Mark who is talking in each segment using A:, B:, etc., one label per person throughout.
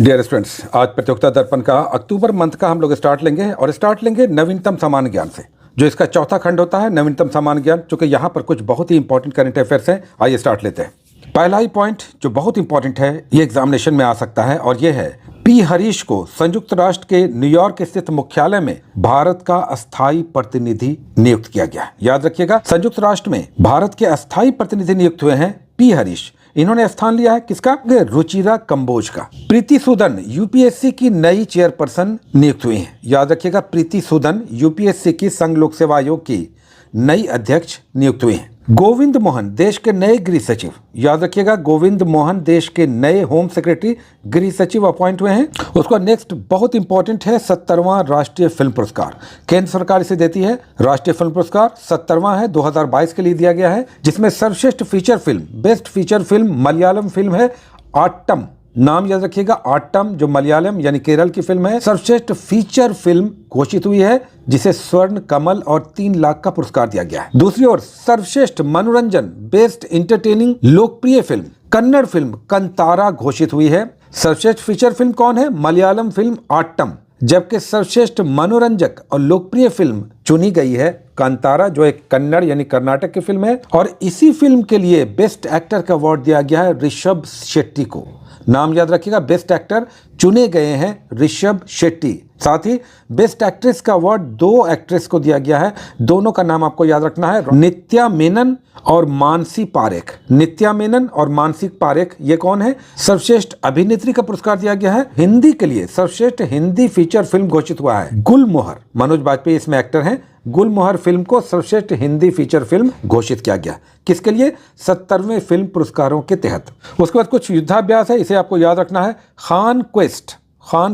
A: Dear students, आज प्रतियोगिता दर्पण का अक्टूबर मंथ का हम लोग स्टार्ट लेंगे और स्टार्ट लेंगे नवीनतम सामान्य ज्ञान से, जो इसका चौथा खंड होता है नवीनतम सामान्य ज्ञान। चूंकि यहाँ पर कुछ बहुत ही इंपॉर्टेंट करंट अफेयर्स हैं, आइए स्टार्ट लेते हैं। पहला ही पॉइंट जो बहुत इंपॉर्टेंट है, ये एग्जामिनेशन में आ सकता है और ये है पी हरीश को संयुक्त राष्ट्र के न्यूयॉर्क स्थित मुख्यालय में भारत का अस्थायी प्रतिनिधि नियुक्त किया गया है। याद रखिएगा, संयुक्त राष्ट्र में भारत के अस्थायी प्रतिनिधि नियुक्त हुए हैं पी हरीश। इन्होंने स्थान लिया है किसका? रुचिरा कंबोज का। प्रीति सूदन यूपीएससी की नई चेयरपर्सन नियुक्त हुई हैं। याद रखिएगा, प्रीति सूदन यूपीएससी की संघ लोक सेवा आयोग की नई अध्यक्ष नियुक्त हुई हैं। गोविंद मोहन देश के नए गृह सचिव। याद रखिएगा, गोविंद मोहन देश के नए होम सेक्रेटरी गृह सचिव अपॉइंट हुए हैं। उसका नेक्स्ट बहुत इंपॉर्टेंट है 70वां राष्ट्रीय फिल्म पुरस्कार। केंद्र सरकार इसे देती है। राष्ट्रीय फिल्म पुरस्कार 70वां है, 2022 के लिए दिया गया है, जिसमें सर्वश्रेष्ठ feature film, best feature film Malayalam film है आट्टम। नाम याद रखिएगा, आट्टम, जो मलयालम यानी केरल की फिल्म है। सर्वश्रेष्ठ फीचर फिल्म घोषित हुई है, जिसे स्वर्ण कमल और 3 लाख का पुरस्कार दिया गया है। दूसरी ओर सर्वश्रेष्ठ मनोरंजन, बेस्ट इंटरटेनिंग लोकप्रिय फिल्म, कन्नड़ फिल्म कंतारा घोषित हुई है। सर्वश्रेष्ठ फीचर फिल्म कौन है? मलयालम फिल्म आट्टम। जबकि सर्वश्रेष्ठ मनोरंजक और लोकप्रिय फिल्म चुनी गई है कांतारा, जो एक कन्नड़ यानी कर्नाटक की फिल्म है। और इसी फिल्म के लिए बेस्ट एक्टर का अवार्ड दिया गया है ऋषभ शेट्टी को। नाम याद रखिएगा, बेस्ट एक्टर चुने गए हैं ऋषभ शेट्टी। साथ ही बेस्ट एक्ट्रेस का अवार्ड 2 एक्ट्रेस को दिया गया है। दोनों का नाम आपको याद रखना है, नित्या मेनन और मानसी पारेख। नित्या मेनन और मानसी पारेख, ये कौन है? सर्वश्रेष्ठ अभिनेत्री का पुरस्कार दिया गया है। हिंदी के लिए सर्वश्रेष्ठ हिंदी फीचर फिल्म घोषित हुआ है गुलमोहर। मनोज बाजपेयी इसमें एक्टर हैं। गुलमोहर फिल्म को सर्वश्रेष्ठ हिंदी फीचर फिल्म घोषित किया गया। किसके लिए? 70वें फिल्म पुरस्कारों के तहत। उसके बाद कुछ युद्धाभ्यास है, इसे आपको याद रखना है। खान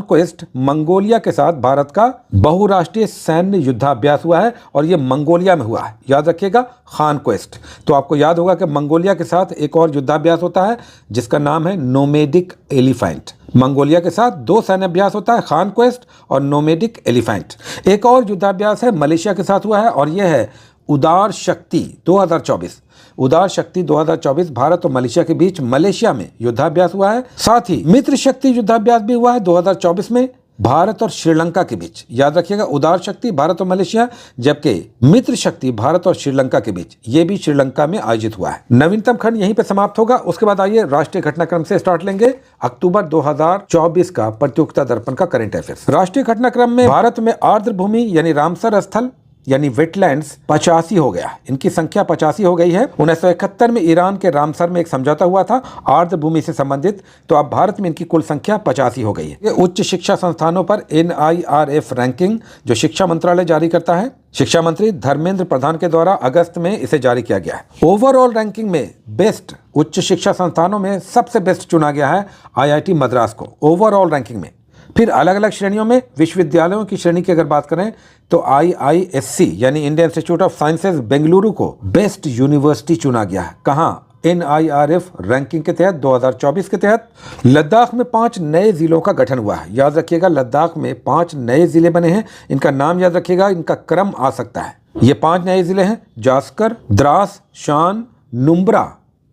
A: क्वेस्ट मंगोलिया के साथ भारत का बहुराष्ट्रीय सैन्य युद्धाभ्यास हुआ है और यह मंगोलिया में हुआ है। याद रखिएगा, खान क्वेस्ट। तो आपको याद होगा कि मंगोलिया के साथ एक और युद्धाभ्यास होता है जिसका नाम है नोमेडिक एलिफेंट। मंगोलिया के साथ 2 सैन्य अभ्यास होता है, खान क्वेस्ट और नोमेडिक एलिफेंट। एक और युद्धाभ्यास है मलेशिया के साथ हुआ है और यह है उदार शक्ति 2024। उदार शक्ति 2024 भारत और मलेशिया के बीच मलेशिया में युद्धाभ्यास हुआ है। साथ ही मित्र शक्ति युद्धाभ्यास भी हुआ है 2024 में भारत और श्रीलंका के बीच। याद रखिएगा, उदार शक्ति भारत और मलेशिया, जबकि मित्र शक्ति भारत और श्रीलंका के बीच, ये भी श्रीलंका में आयोजित हुआ है। नवीनतम खंड यहीं पे समाप्त होगा। उसके बाद आइए राष्ट्रीय घटनाक्रम से स्टार्ट लेंगे अक्टूबर 2024 का प्रतियोगिता दर्पण का करंट अफेयर्स। राष्ट्रीय घटनाक्रम में भारत में आर्द्र भूमि यानी रामसर स्थल यानी वेटलैंड्स 85 हो गया। इनकी संख्या 85 हो गई है। 1971 में ईरान के रामसर में एक समझौता हुआ था आर्द्र भूमि से संबंधित, तो अब भारत में इनकी कुल संख्या 85 हो गई है। ये उच्च शिक्षा संस्थानों पर NIRF रैंकिंग जो शिक्षा मंत्रालय जारी करता है, शिक्षा मंत्री धर्मेंद्र प्रधान के द्वारा अगस्त में इसे जारी किया गया है। ओवरऑल रैंकिंग में बेस्ट उच्च शिक्षा संस्थानों में सबसे बेस्ट चुना गया है IIT मद्रास को, ओवरऑल रैंकिंग में। फिर अलग अलग श्रेणियों में विश्वविद्यालयों की श्रेणी की अगर बात करें तो IISc यानी Indian institute of sciences Bengaluru को बेस्ट यूनिवर्सिटी चुना गया है। कहां? NIRF रैंकिंग के तहत 2024 के तहत। लद्दाख में 5 नए जिलों का गठन हुआ है। याद रखिएगा, लद्दाख में 5 नए जिले बने हैं। इनका नाम याद रखिएगा, इनका क्रम आ सकता है। ये 5 नए जिले हैं जास्कर, द्रास, शान, नुब्रा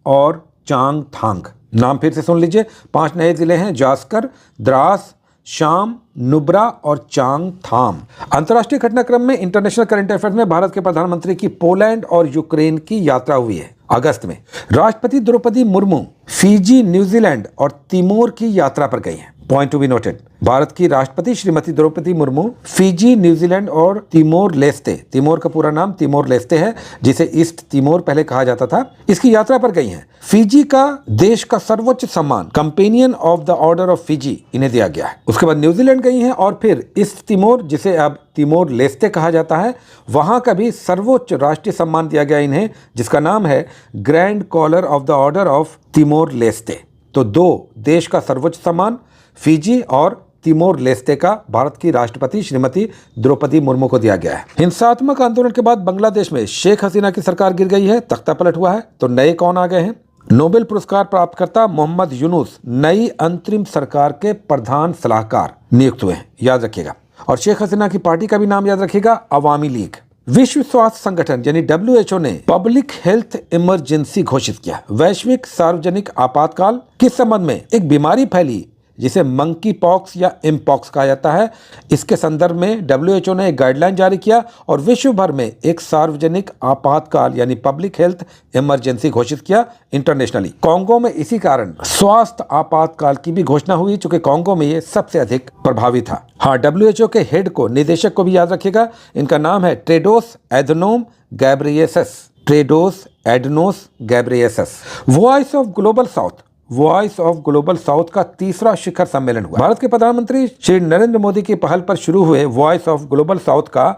A: और चांगथांग। नाम फिर से सुन लीजिए, 5 नए जिले हैं जास्कर, द्रास, शाम, नुब्रा और चांगथाम। अंतर्राष्ट्रीय घटनाक्रम में इंटरनेशनल करंट अफेयर्स में भारत के प्रधानमंत्री की पोलैंड और यूक्रेन की यात्रा हुई है अगस्त में। राष्ट्रपति द्रौपदी मुर्मू फिजी, न्यूजीलैंड और तिमोर की यात्रा पर गई हैं। Point to be noted, Bharat की राष्ट्रपति श्रीमती द्रौपदी मुर्मू फिजी, न्यूजीलैंड और तिमोर लेस्ते, तिमोर का पूरा नाम तिमोर लेस्ते है, जिसे ईस्ट तिमोर पहले कहा जाता था, इसकी यात्रा पर गई हैं। फिजी का देश का सर्वोच्च सम्मान companion of the order of Fiji इन्हें दिया गया है। उसके बाद न्यूजीलैंड गई हैं और फिर ईस्ट तिमोर, जिसे अब तिमोर लेस्ते कहा जाता है, वहां का भी सर्वोच्च राष्ट्रीय सम्मान दिया गया इन्हें, जिसका नाम है grand collar of the order of Timor Leste. तो 2 देश का सर्वोच्च सम्मान फिजी और तिमोर लेस्ते का भारत की राष्ट्रपति श्रीमती द्रौपदी मुर्मू को दिया गया है। हिंसात्मक आंदोलन के बाद बांग्लादेश में शेख हसीना की सरकार गिर गई है, तख्ता पलट हुआ है। तो नए कौन आ गए हैं? नोबेल पुरस्कार प्राप्तकर्ता मोहम्मद यूनुस नई अंतरिम सरकार के प्रधान सलाहकार नियुक्त हुए हैं। याद रखिएगा। और शेख हसीना की पार्टी का भी नाम याद रखिएगा, अवामी लीग। विश्व स्वास्थ्य संगठन यानी WHO ने पब्लिक हेल्थ इमरजेंसी घोषित किया। वैश्विक सार्वजनिक आपातकाल किस संबंध में? एक बीमारी फैली जिसे मंकी पॉक्स या इम्पॉक्स कहा जाता है। इसके संदर्भ में WHO ने एक गाइडलाइन जारी किया और विश्व भर में एक सार्वजनिक आपातकाल यानी पब्लिक हेल्थ इमरजेंसी घोषित किया इंटरनेशनली। कांगो में इसी कारण स्वास्थ्य आपातकाल की भी घोषणा हुई, चूंकि कांगो में ये सबसे अधिक प्रभावी था। हाँ, WHO के हेड को, निदेशक को भी याद रखिएगा, इनका नाम है Tedros Adhanom Ghebreyesus. Tedros Adhanom Ghebreyesus. Voice of global south का तीसरा शिखर सम्मेलन हुआ। भारत के प्रधानमंत्री श्री नरेंद्र मोदी की पहल पर शुरू हुए वॉइस ऑफ ग्लोबल साउथ का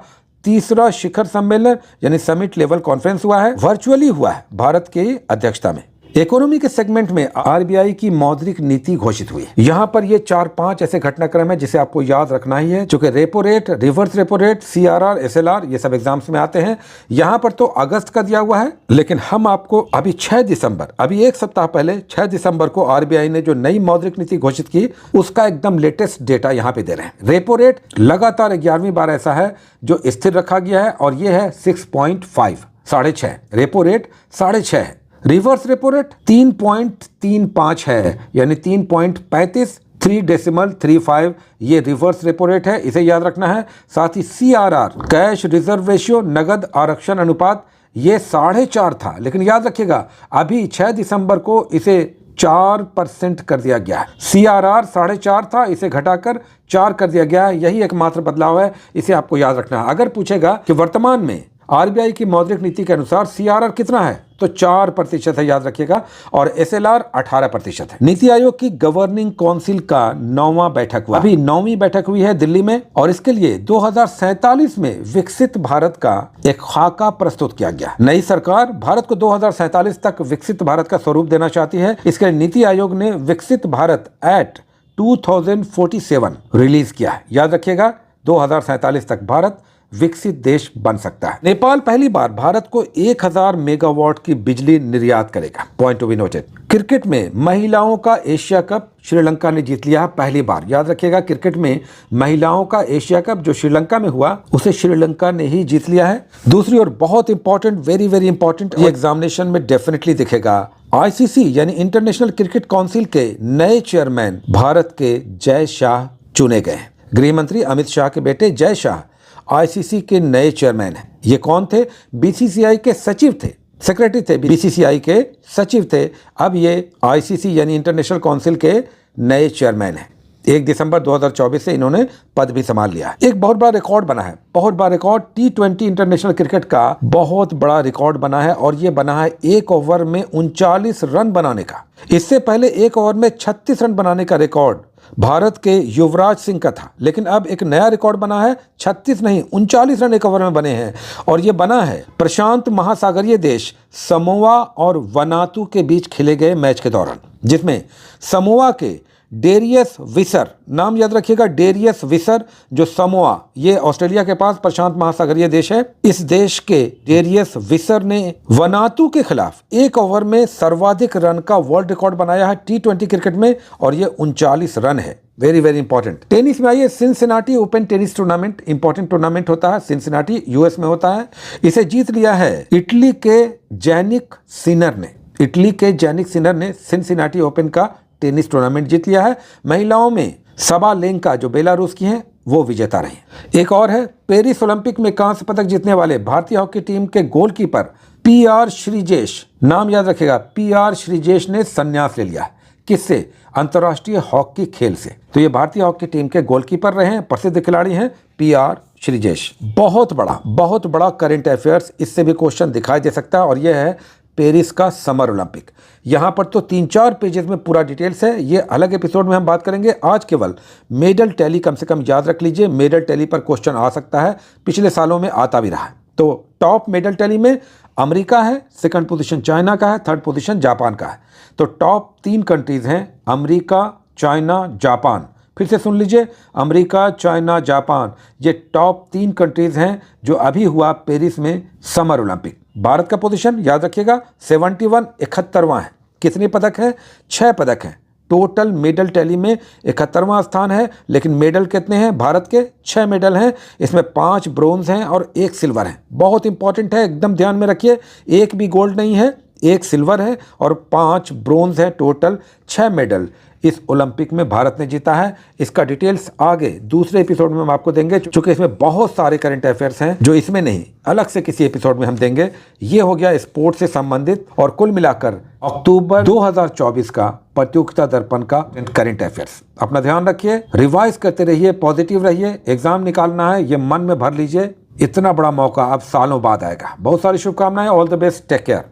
A: तीसरा शिखर सम्मेलन यानी समिट लेवल कॉन्फ्रेंस हुआ है, वर्चुअली हुआ है भारत की अध्यक्षता में। इकोनॉमी के सेगमेंट में RBI की मौद्रिक नीति घोषित हुई। यहाँ पर ये 4-5 ऐसे घटनाक्रम है जिसे आपको याद रखना ही है, चूंकि repo rate, reverse repo rate, CRR, SLR ये सब एग्जाम्स में आते हैं। यहाँ पर तो अगस्त का दिया हुआ है, लेकिन हम आपको अभी 6 दिसंबर, अभी एक सप्ताह पहले 6 दिसंबर को RBI ने जो नई मौद्रिक नीति घोषित की उसका एकदम लेटेस्ट डेटा यहाँ पे दे रहे हैं। रेपो रेट लगातार 11वीं बार ऐसा है जो स्थिर रखा गया है और ये है 6.5, 6.5। रेपो रेट 6.5 है। रिवर्स रेपो रेट 3.35 है, यानी 3.35, 3.35 ये रिवर्स रेपो रेट है, इसे याद रखना है। साथ ही CRR, कैश रिजर्व रेशियो, नगद आरक्षण अनुपात, ये 4.5 था, लेकिन याद रखिएगा अभी 6 दिसंबर को इसे 4% कर दिया गया है। CRR 4.5 था, इसे घटाकर 4 कर दिया गया है। यही एकमात्र बदलाव है, इसे आपको याद रखना है। अगर पूछेगा कि वर्तमान में RBI की मौद्रिक नीति के अनुसार CRR कितना है, तो 4% है, याद रखिएगा, और SLR 18% है। नीति आयोग की गवर्निंग काउंसिल का 9वां बैठक हुआ, अभी 9वीं बैठक हुई है दिल्ली में, और इसके लिए 2047 में विकसित भारत का एक खाका प्रस्तुत किया गया। नई सरकार भारत को 2047 तक विकसित भारत का स्वरूप देना चाहती है। इसके लिए नीति आयोग ने विकसित भारत एट 2047 रिलीज किया है। याद रखिएगा 2047 तक भारत विकसित देश बन सकता है। नेपाल पहली बार भारत को 1000 मेगावाट की बिजली निर्यात करेगा। Point to be noted. Cricket में महिलाओं का एशिया कप श्रीलंका ने जीत लिया पहली बार। याद रखिएगा क्रिकेट में महिलाओं का एशिया कप जो श्रीलंका में हुआ उसे श्रीलंका ने ही जीत लिया है। दूसरी ओर बहुत इंपॉर्टेंट, वेरी वेरी इंपॉर्टेंट, ये एग्जामिनेशन में डेफिनेटली दिखेगा, ICC यानी इंटरनेशनल क्रिकेट काउंसिल के नए चेयरमैन भारत के जय शाह चुने गए। गृह मंत्री अमित शाह के बेटे जय शाह ICC के नए चेयरमैन हैं। ये कौन थे? BCCI के सचिव थे, सेक्रेटरी थे, BCCI के सचिव थे। अब ये ICC यानी इंटरनेशनल काउंसिल के नए चेयरमैन हैं। 1 दिसंबर 2024 से इन्होंने पद भी संभाल लिया। एक बहुत बड़ा रिकॉर्ड बना है, बहुत बड़ा रिकॉर्ड T20 इंटरनेशनल क्रिकेट का बहुत बड़ा रिकॉर्ड बना है, और ये बना है 1 ओवर में 39 रन बनाने का। इससे पहले 1 ओवर में 36 रन बनाने का रिकॉर्ड भारत के युवराज सिंह का था, लेकिन अब एक नया रिकॉर्ड बना है, 36 नहीं 39 रन 1 ओवर में बने हैं, और ये बना है प्रशांत महासागरीय देश समोआ और वनातु के बीच खेले गए मैच के दौरान, जिसमें समोआ के डेरियस विसर, नाम याद रखिएगा, डेरियस विसर, जो समोआ ये ऑस्ट्रेलिया के पास प्रशांत महासागरीय देश है, इस देश के डेरियस विसर ने वनातु के खिलाफ 1 ओवर में सर्वाधिक रन का वर्ल्ड रिकॉर्ड बनाया है T20 क्रिकेट में, और ये 39 रन है। Very very important. टेनिस में आइए, Cincinnati open tennis tournament, important tournament होता है, सिनसिनाटी US में होता है। इसे जीत लिया है इटली के जैनिक सिनर ने। इटली के जैनिक सिनर ने सिनसिनाटी ओपन का टेनिस टूर्नामेंट जीत लिया है। महिलाओं में सबालेंका जो बेलारूस की हैं वो विजेता रही। एक और है, पेरिस ओलंपिक में कांस्य पदक जीतने वाले भारतीय हॉकी टीम के गोलकीपर PR श्रीजेश, नाम याद रखेगा, PR श्रीजेश ने संन्यास ले लिया है। किससे? अंतर्राष्ट्रीय हॉकी खेल से। तो ये भारतीय हॉकी टीम के गोलकीपर रहे हैं, प्रसिद्ध खिलाड़ी हैं PR श्रीजेश। बहुत बड़ा करंट अफेयर्स, इससे भी क्वेश्चन दिखाई दे सकता है, और यह है पेरिस का समर ओलंपिक। यहाँ पर तो 3-4 पेजेस में पूरा डिटेल्स है, ये अलग एपिसोड में हम बात करेंगे। आज केवल मेडल टैली कम से कम याद रख लीजिए, मेडल टैली पर क्वेश्चन आ सकता है, पिछले सालों में आता भी रहा है। तो टॉप मेडल टैली में अमेरिका है, सेकंड पोजीशन चाइना का है, थर्ड पोजीशन जापान का है। तो टॉप 3 कंट्रीज हैं, अमेरिका, चाइना, जापान। फिर से सुन लीजिए, अमेरिका, चाइना, जापान, ये टॉप 3 कंट्रीज हैं जो अभी हुआ पेरिस में समर ओलंपिक। भारत का पोजीशन याद रखिएगा 71, 71वां है। कितने पदक हैं? 6 पदक हैं। टोटल मेडल टैली में 71वां स्थान है, लेकिन मेडल कितने हैं? भारत के 6 मेडल हैं, इसमें 5 ब्रोंज हैं और 1 सिल्वर है। बहुत इंपॉर्टेंट है, एकदम ध्यान में रखिए, एक भी गोल्ड नहीं है, 1 सिल्वर है और 5 ब्रोंज है, टोटल 6 मेडल इस ओलंपिक में भारत ने जीता है। इसका डिटेल्स आगे दूसरे एपिसोड में हम आपको देंगे, चूंकि इसमें बहुत सारे करंट अफेयर्स हैं जो इसमें नहीं, अलग से किसी एपिसोड में हम देंगे। ये हो गया स्पोर्ट्स से संबंधित और कुल मिलाकर अक्टूबर 2024 का प्रतियोगिता दर्पण का करंट अफेयर्स। अपना ध्यान रखिए, रिवाइज करते रहिए, पॉजिटिव रहिए। एग्जाम निकालना है, ये मन में भर लीजिए, इतना बड़ा मौका अब सालों बाद आएगा। बहुत सारी शुभकामनाएं, all the best, take care.